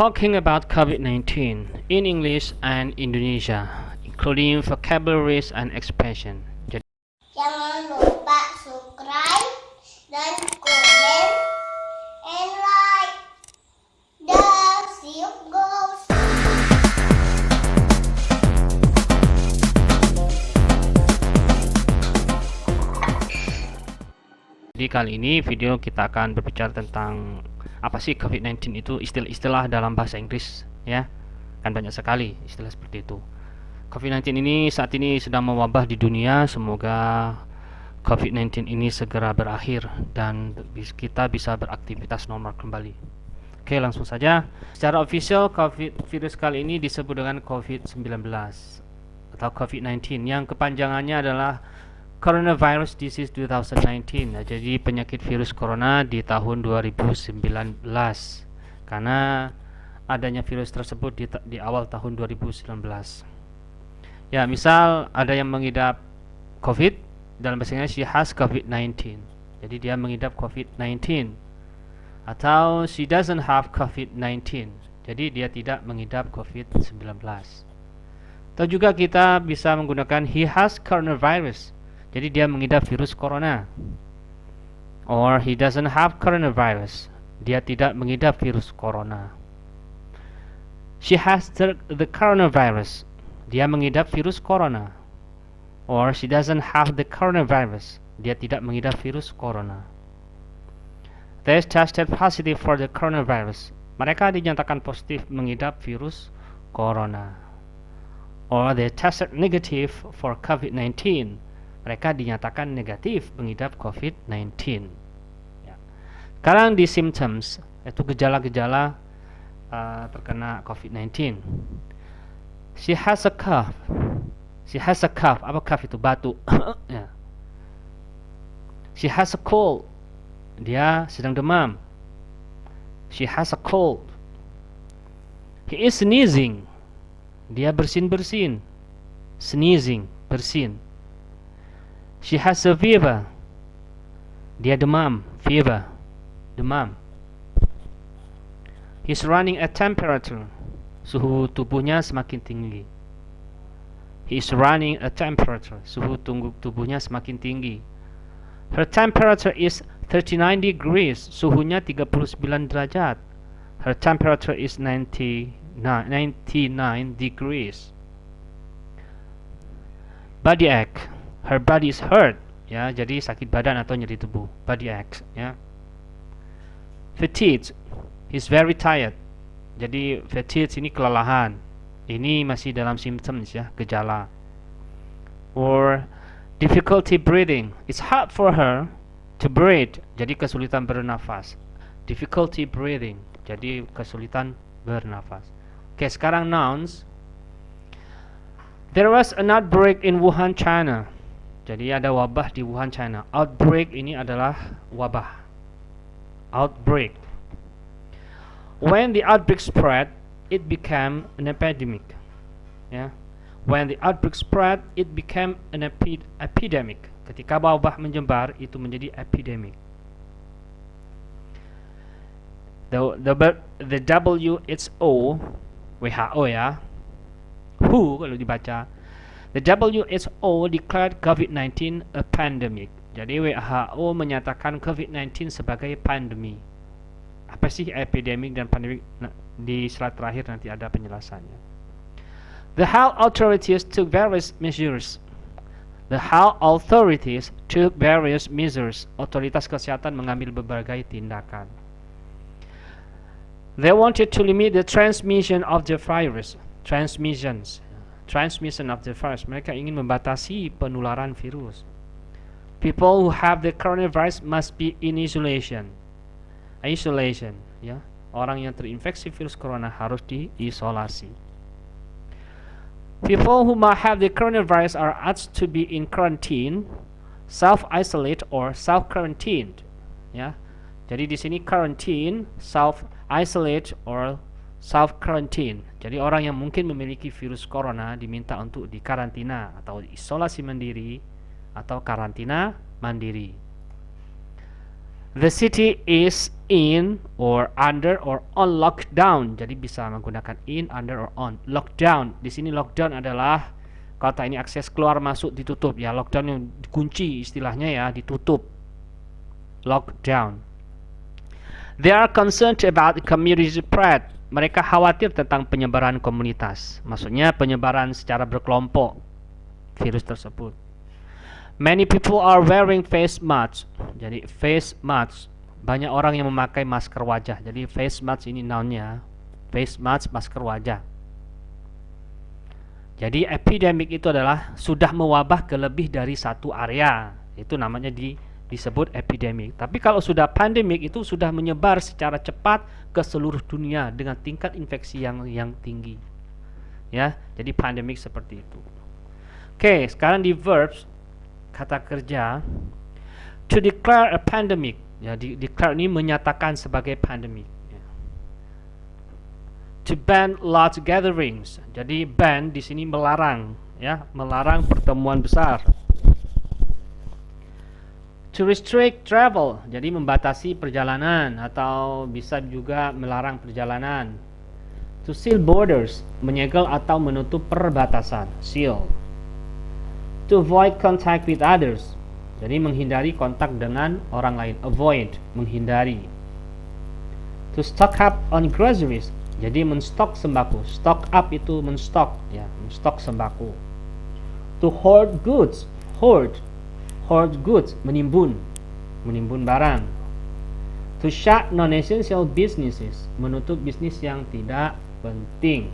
talking about COVID-19 in English and Indonesia, including vocabularies and expression. Jangan lupa subscribe dan komen and like. See you goes. Jadi kali ini video kita akan berbicara tentang apa sih COVID-19 itu, istilah-istilah dalam bahasa Inggris ya. Kan banyak sekali istilah seperti itu. COVID-19 ini saat ini sedang mewabah di dunia. Semoga COVID-19 ini segera berakhir dan kita bisa beraktivitas normal kembali. Oke, langsung saja. Secara official virus kali ini disebut dengan COVID-19 atau COVID-19 yang kepanjangannya adalah Coronavirus Disease 2019. Nah, jadi penyakit virus corona di tahun 2019 karena adanya virus tersebut di awal tahun 2019. Ya, misal ada yang mengidap COVID, dalam bahasa Inggris she has COVID-19. Jadi dia mengidap COVID-19. Atau she doesn't have COVID-19. Jadi dia tidak mengidap COVID-19. Atau juga kita bisa menggunakan he has coronavirus. Jadi dia mengidap virus corona. Or he doesn't have coronavirus. Dia tidak mengidap virus corona. She has the coronavirus. Dia mengidap virus corona. Or she doesn't have the coronavirus. Dia tidak mengidap virus corona. They tested positive for the coronavirus. Mereka dinyatakan positif mengidap virus corona. Or they tested negative for COVID-19. Mereka dinyatakan negatif mengidap COVID-19 ya. Sekarang di symptoms, yaitu gejala-gejala terkena COVID-19. She has a cough. She has a cough. Apa cough itu? Batuk. Ya. She has a cold. Dia sedang demam. She has a cold. He is sneezing. Dia bersin-bersin. Sneezing, bersin. She has a fever. Dia demam, fever, demam. He's running a temperature. Suhu tubuhnya semakin tinggi. He's running a temperature. Suhu tubuhnya semakin tinggi. Her temperature is 39 degrees. Suhunya 39 derajat. Her temperature is 99 degrees. Body ache. Her body is hurt, ya, jadi sakit badan atau nyeri tubuh, body aches, ya. Fatigue, he's very tired. Jadi fatigue ini kelelahan. Ini masih dalam symptoms ya, gejala. Or difficulty breathing, it's hard for her to breathe. Jadi kesulitan bernafas. Difficulty breathing, jadi kesulitan bernafas. Oke, sekarang nouns. There was an outbreak in Wuhan, China. Jadi ada wabah di Wuhan, China. Outbreak ini adalah wabah. Outbreak. When the outbreak spread, it became an epidemic. Ya. When the outbreak spread, it became an epidemic. Ketika wabah menyebar, itu menjadi epidemic. The WHO, WHO ya. WHO kalau dibaca. The WHO declared COVID-19 a pandemic. Jadi WHO menyatakan COVID-19 sebagai pandemi. Apa sih epidemic dan pandemic? Nah, di slide terakhir nanti ada penjelasannya. The health authorities took various measures. The health authorities took various measures. Otoritas kesehatan mengambil berbagai tindakan. They wanted to limit the transmission of the virus. Transmission of the virus. Mereka ingin membatasi penularan virus. People who have the coronavirus must be in isolation. Isolation, ya. Orang yang terinfeksi virus corona harus diisolasi. People who might have the coronavirus are asked to be in quarantine, self-isolate or self-quarantined, ya. Jadi di sini quarantine, self-isolate or self-quarantine. Jadi orang yang mungkin memiliki virus corona diminta untuk dikarantina atau isolasi mandiri atau karantina mandiri. The city is in or under or on lockdown. Jadi bisa menggunakan in, under or on. Lockdown. Di sini lockdown adalah kata ini akses keluar masuk ditutup ya. Lockdown yang dikunci istilahnya ya, ditutup. Lockdown. They are concerned about community spread. Mereka khawatir tentang penyebaran komunitas. Maksudnya penyebaran secara berkelompok virus tersebut. Many people are wearing face masks. Jadi face masks, banyak orang yang memakai masker wajah. Jadi face mask ini nounnya, face mask, masker wajah. Jadi epidemic itu adalah sudah mewabah ke lebih dari satu area. Itu namanya disebut epidemic. Tapi kalau sudah pandemic itu sudah menyebar secara cepat ke seluruh dunia dengan tingkat infeksi yang tinggi. Ya, jadi pandemic seperti itu. Oke, sekarang di verbs, kata kerja, to declare a pandemic. Ya, declare ini menyatakan sebagai pandemic. Ya. To ban large gatherings. Jadi ban di sini melarang, ya, melarang pertemuan besar. To restrict travel. Jadi membatasi perjalanan atau bisa juga melarang perjalanan. To seal borders. Menyegel atau menutup perbatasan. Seal. To avoid contact with others. Jadi menghindari kontak dengan orang lain. Avoid, menghindari. To stock up on groceries. Jadi menstok sembako. Stock up itu menstok, ya, menstok sembako. To hoard goods. Hoard goods, menimbun barang. To shut non-essential businesses. Menutup bisnis yang tidak penting.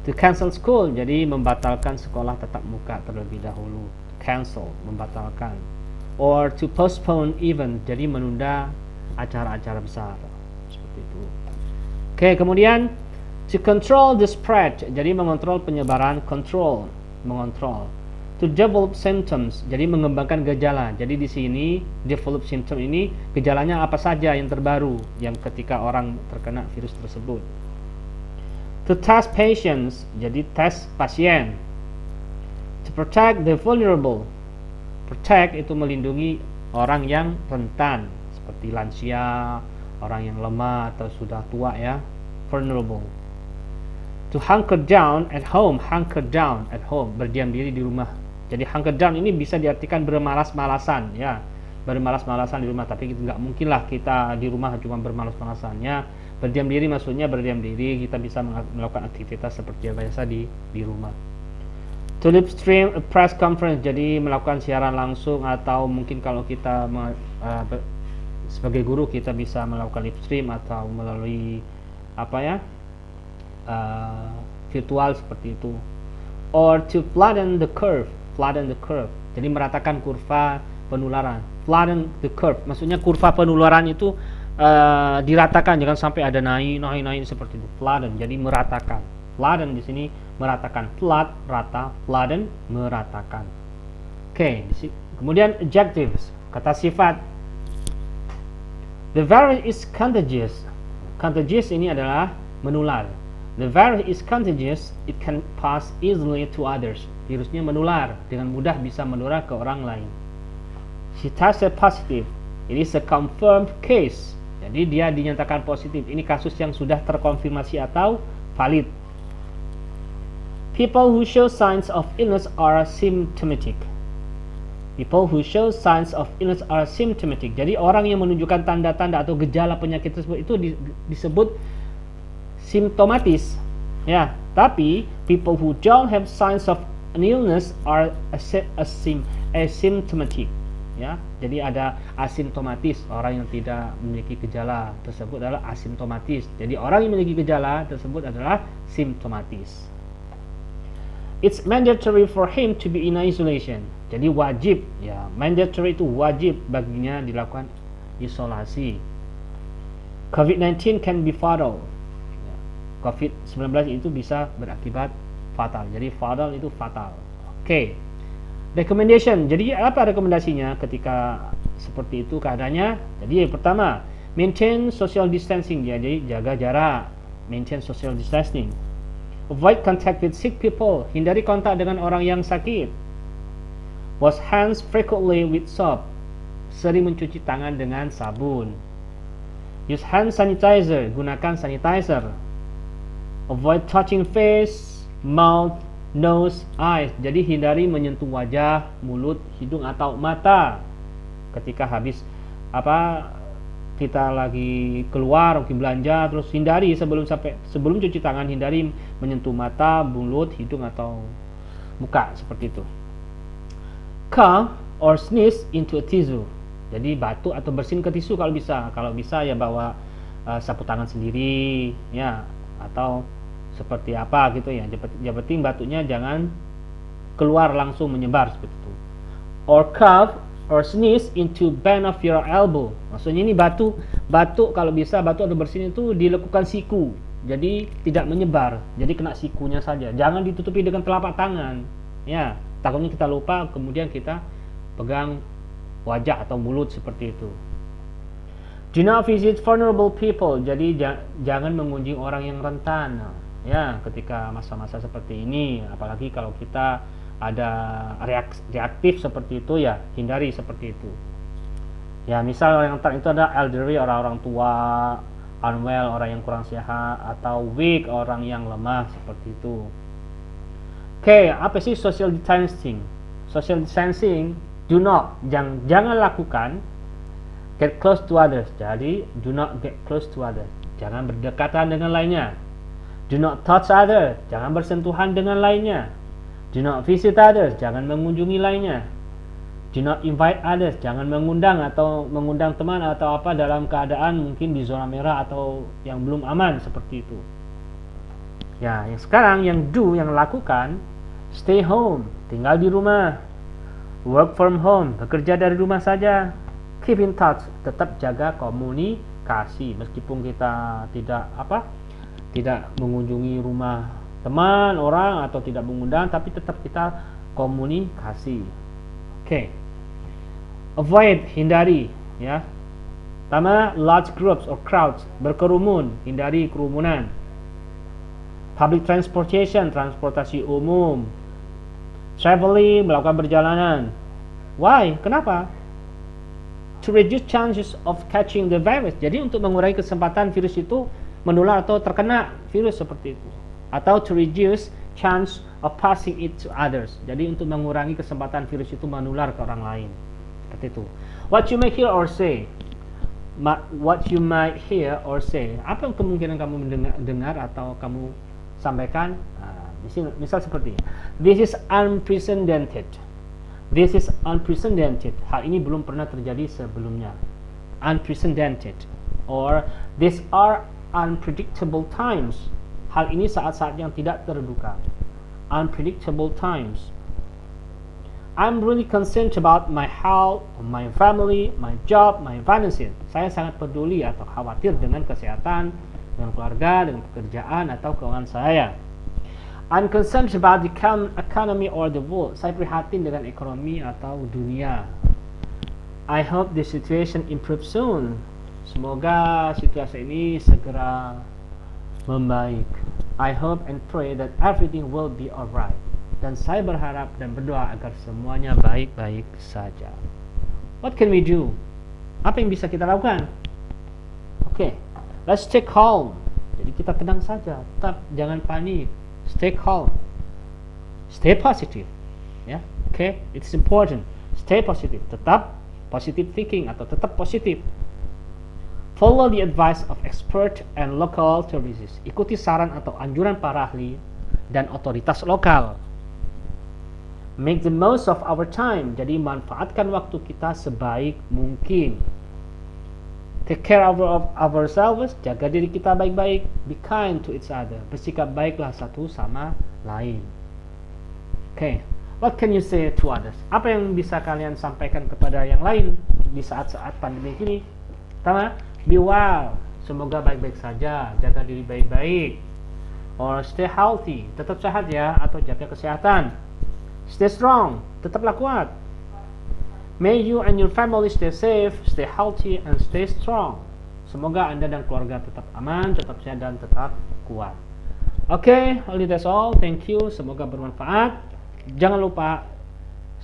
To cancel school, jadi membatalkan sekolah tatap muka terlebih dahulu. Cancel, membatalkan. Or to postpone event, jadi menunda acara-acara besar. Seperti itu. Oke, kemudian to control the spread, jadi mengontrol penyebaran, mengontrol. To develop symptoms, jadi mengembangkan gejala. Jadi di sini develop symptom ini gejalanya apa saja yang terbaru yang ketika orang terkena virus tersebut. To test patients, jadi tes pasien. To protect the vulnerable. Protect itu melindungi orang yang rentan, seperti lansia, orang yang lemah atau sudah tua ya, vulnerable. To hunker down at home, berdiam diri di rumah. Jadi hunker down ini bisa diartikan bermalas-malasan ya, bermalas-malasan di rumah. Tapi nggak mungkin lah kita di rumah cuma bermalas-malasan ya. Berdiam diri maksudnya berdiam diri, kita bisa melakukan aktivitas seperti biasa di rumah. To live stream a press conference, jadi melakukan siaran langsung atau mungkin kalau kita sebagai guru kita bisa melakukan live stream atau melalui virtual seperti itu. Or to flatten the curve, jadi meratakan kurva penularan. Flatten the curve, maksudnya kurva penularan itu diratakan, jangan sampai ada naik seperti itu. Flatten, jadi meratakan. Flatten di sini meratakan. Flat, rata. Flatten, meratakan. Oke, kemudian adjectives, kata sifat. The virus is contagious. Contagious ini adalah menular. The virus is contagious. It can pass easily to others. Virusnya menular, dengan mudah bisa menular ke orang lain. She tested positive. It is a confirmed case. Jadi dia dinyatakan positif. Ini kasus yang sudah terkonfirmasi atau valid. People who show signs of illness are symptomatic. Jadi orang yang menunjukkan tanda-tanda atau gejala penyakit tersebut itu disebut simptomatis. Ya, tapi people who don't have signs of an illness are asymptomatic. Ya, jadi ada asimptomatis, orang yang tidak memiliki gejala tersebut adalah asimptomatis. Jadi orang yang memiliki gejala tersebut adalah simptomatis. It's mandatory for him to be in isolation. Jadi wajib, ya, mandatory itu wajib baginya dilakukan isolasi. COVID-19 can be fatal. Ya, COVID-19 itu bisa berakibat fatal. Jadi fatal itu fatal. Oke. Recommendation. Jadi apa rekomendasinya ketika seperti itu keadaannya? Jadi yang pertama, maintain social distancing. Jadi jaga jarak, maintain social distancing. Avoid contact with sick people. Hindari kontak dengan orang yang sakit. Wash hands frequently with soap. sering mencuci tangan dengan sabun. Use hand sanitizer, gunakan sanitizer. Avoid touching face, mouth, nose, eyes. Jadi hindari menyentuh wajah, mulut, hidung atau mata ketika habis kita lagi keluar mungkin belanja, terus hindari sebelum cuci tangan, hindari menyentuh mata, mulut, hidung atau muka seperti itu. Cough or sneeze into a tissue. Jadi batuk atau bersin ke tisu kalau bisa ya bawa sapu tangan sendiri ya, atau seperti apa gitu ya. Yang penting batuknya jangan keluar langsung menyebar seperti itu. Or cough or sneeze into bend of your elbow. Maksudnya ini batuk kalau bisa batuk atau bersin itu dilekukan siku. Jadi tidak menyebar. Jadi kena sikunya saja. Jangan ditutupi dengan telapak tangan. Ya, takutnya kita lupa kemudian kita pegang wajah atau mulut seperti itu. Do not visit vulnerable people. Jadi jangan mengunjungi orang yang rentan. Ya, ketika masa-masa seperti ini, apalagi kalau kita ada reaktif seperti itu ya, hindari seperti itu. Ya, misal orang yang rentan itu ada elderly, orang-orang tua, unwell, orang yang kurang sehat, atau weak, orang yang lemah seperti itu. Oke, apa sih social distancing? Social distancing, jangan lakukan get close to others. Jadi, do not get close to others. Jangan berdekatan dengan lainnya. Do not touch others. Jangan bersentuhan dengan lainnya. Do not visit others. Jangan mengunjungi lainnya. Do not invite others. Jangan mengundang teman atau apa dalam keadaan mungkin di zona merah atau yang belum aman seperti itu. Ya, yang sekarang yang lakukan, stay home, tinggal di rumah. Work from home, bekerja dari rumah saja. Keep in touch, tetap jaga komunikasi meskipun kita tidak mengunjungi rumah teman, orang, atau tidak mengundang, tapi tetap kita komunikasi. Oke. Avoid, hindari ya. Pertama, large groups or crowds, berkerumun, hindari kerumunan. Public transportation, transportasi umum. Traveling, melakukan perjalanan. Why? Kenapa? To reduce chances of catching the virus. Jadi untuk mengurangi kesempatan virus itu menular atau terkena virus seperti itu. Atau to reduce chance of passing it to others. Jadi untuk mengurangi kesempatan virus itu menular ke orang lain. Seperti itu. What you may hear or say. What you might hear or say. Apa kemungkinan kamu mendengar atau kamu sampaikan? Misal seperti ini. This is unprecedented. This is unprecedented. Hal ini belum pernah terjadi sebelumnya. Unprecedented. Or these are unpredictable times. Hal ini saat-saat yang tidak terduga. Unpredictable times. I'm really concerned about my health, my family, my job, my finances. Saya sangat peduli atau khawatir dengan kesehatan, dengan keluarga, dengan pekerjaan atau keuangan saya. I'm concerned about the economy or the world. Saya prihatin dengan ekonomi atau dunia. I hope the situation improves soon. Semoga situasi ini segera membaik. I hope and pray that everything will be alright. Dan saya berharap dan berdoa agar semuanya baik-baik saja. What can we do? Apa yang bisa kita lakukan? Okay, let's stay calm. Jadi kita tenang saja, tetap jangan panik. Stay calm. Stay positive. Ya, okay, it's important. Stay positive. Tetap positive thinking atau tetap positif. Follow the advice of expert and local authorities. Ikuti saran atau anjuran para ahli dan otoritas lokal. Make the most of our time. Jadi manfaatkan waktu kita sebaik mungkin. Take care of ourselves. Jaga diri kita baik-baik. Be kind to each other. Bersikap baiklah satu sama lain. Okay. What can you say to others? Apa yang bisa kalian sampaikan kepada yang lain di saat-saat pandemi ini? Pertama, be well. Semoga baik-baik saja. Jaga diri baik-baik. Or stay healthy. Tetap sehat ya. Atau jaga kesehatan. Stay strong. Tetaplah kuat. May you and your family stay safe, stay healthy, and stay strong. Semoga Anda dan keluarga tetap aman, tetap sehat, dan tetap kuat. Okay, only that's all. Thank you. Semoga bermanfaat. Jangan lupa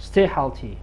stay healthy.